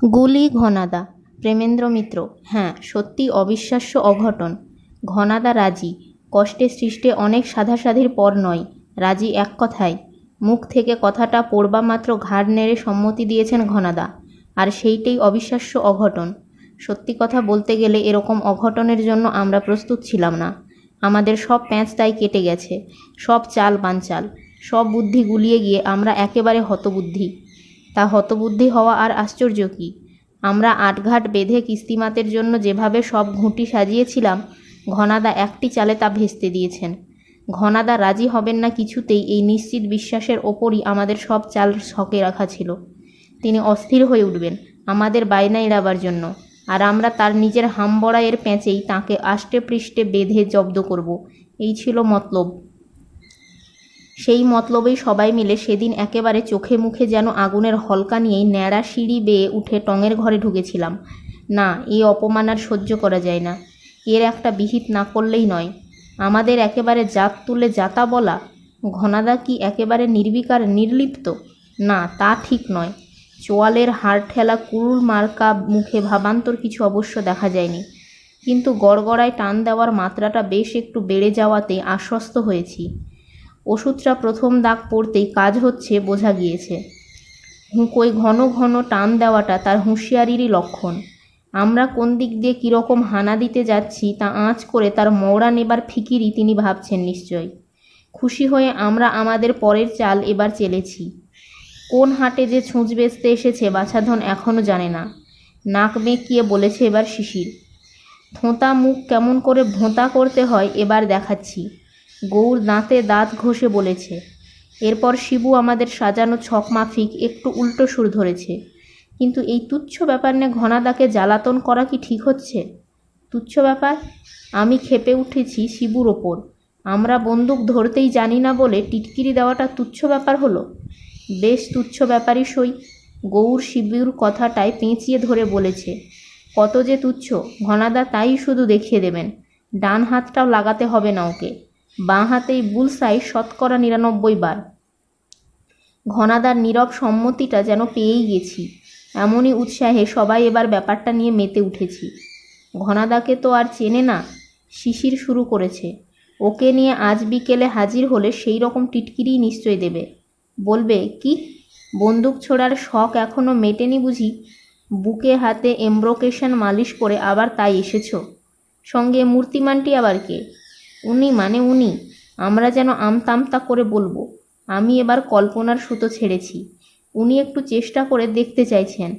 গুলি ঘনাদা, প্রেমেন্দ্র মিত্র। হ্যাঁ, সত্যি অবিশ্বাস্য অঘটন। ঘনাদা রাজি। কষ্টে সৃষ্টে অনেক সাধাসাধির পর নয়, রাজি এক কথায়। মুখ থেকে কথাটা পড়বা মাত্র ঘাড় নেড়ে সম্মতি দিয়েছেন ঘনাদা। আর সেইটেই অবিশ্বাস্য অঘটন। সত্যি কথা বলতে গেলে এরকম অঘটনের জন্য আমরা প্রস্তুত ছিলাম না। আমাদের সব প্যাঁচ তাই কেটে গেছে, সব চাল বানচাল, সব বুদ্ধি গুলিয়ে গিয়ে আমরা একেবারে হতবুদ্ধি। তা হতবুদ্ধি হওয়া আর আশ্চর্য কী? আমরা আটঘাট বেঁধে কিস্তিমাতের জন্য যেভাবে সব ঘুঁটি সাজিয়েছিলাম, ঘনাদা একটি চালে তা ভেস্তে দিয়েছেন। ঘনাদা রাজি হবেন না কিছুতেই, এই নিশ্চিত বিশ্বাসের ওপরই আমাদের সব চাল ছকে রাখা ছিল। তিনি অস্থির হয়ে উঠবেন আমাদের বায়না এড়াবার জন্য, আর আমরা তার নিজের হামবড়াইয়ের প্যাঁচেই তাঁকে আষ্টে পৃষ্ঠে বেঁধে জব্দ করব, এই ছিল মতলব। সেই মতলবেই সবাই মিলে সেদিন একেবারে চোখে মুখে যেন আগুনের হলকা নিয়েই ন্যাড়া সিঁড়ি বেয়ে উঠে টঙের ঘরে ঢুকেছিলাম। না, এ অপমান আর সহ্য করা যায় না। এর একটা বিহিত না করলেই নয়। আমাদের একেবারে জাত তুলে যাতা বলা। ঘনাদা কি একেবারে নির্বিকার নির্লিপ্ত? না, তা ঠিক নয়। চোয়ালের হাড় ঠেলা কুরুল মার্কা মুখে ভাবান্তর কিছু অবশ্য দেখা যায়নি, কিন্তু গড়গড়ায় টান দেওয়ার মাত্রাটা বেশ একটু বেড়ে যাওয়াতে আশ্বস্ত হয়েছি। ওষুধটা প্রথম দাগ পড়তেই কাজ হচ্ছে বোঝা গিয়েছে। হুঁকোয় ঘন ঘন টান দেওয়াটা তার হুঁশিয়ারিরই লক্ষণ। আমরা কোন দিক দিয়ে কীরকম হানা দিতে যাচ্ছি তা আঁচ করে তার মওড়া নেবার ফিকিরই তিনি ভাবছেন নিশ্চয়। খুশি হয়ে আমরা আমাদের পরের চাল এবার চেলেছি। কোন হাটে যে ছুঁচ বেচতে এসেছে বাছাধন এখনও জানে না। নাক বেঁকিয়ে বলেছে এবার শিশির। থোঁতা মুখ কেমন করে ভোঁতা করতে হয় এবার দেখাচ্ছি। গৌর দাঁতে দাঁত ঘষে বলেছে। এরপর শিবু আমাদের সাজানো ছক মাফিক একটু উল্টো সুর ধরেছে। কিন্তু এই তুচ্ছ ব্যাপার নিয়ে ঘনাদাকে জ্বালাতন করা কি ঠিক হচ্ছে? তুচ্ছ ব্যাপার? আমি ক্ষেপে উঠেছি শিবুর ওপর। আমরা বন্দুক ধরতেই জানি না বলে টিটকিরি দেওয়াটা তুচ্ছ ব্যাপার হলো? বেশ তুচ্ছ ব্যাপারই সই। গৌর শিবুর কথাটায় পেঁচিয়ে ধরে বলেছে, কত যে তুচ্ছ ঘনাদা তাই শুধু দেখিয়ে দেবেন। ডান হাতটাও লাগাতে হবে না ওকে, বাঁ হাতেই বুলসাই ৯৯ বার। ঘনাদার নীরব সম্মতিটা যেন পেয়েই গেছি। এমনই উৎসাহে সবাই এবার ব্যাপারটা নিয়ে মেতে উঠেছি। ঘনাদাকে তো আর চেনে না, শিশির শুরু করেছে। ওকে নিয়ে আজ বিকেলে হাজির হলে সেই রকম টিটকিরিই নিশ্চয় দেবে। বলবে কি, বন্দুক ছোড়ার শখ এখনও মেটেনি বুঝি? বুকে হাতে এমব্রোকেশন মালিশ করে আবার তাই এসেছ? সঙ্গে মূর্তিমানটি আবার কে? উনি মানে উনি? আমরা যেন আমতামতা করে বলবো। আমি এবার কল্পনার সুতো ছেড়েছি। উনি একটু চেষ্টা করে দেখতে চাইছেন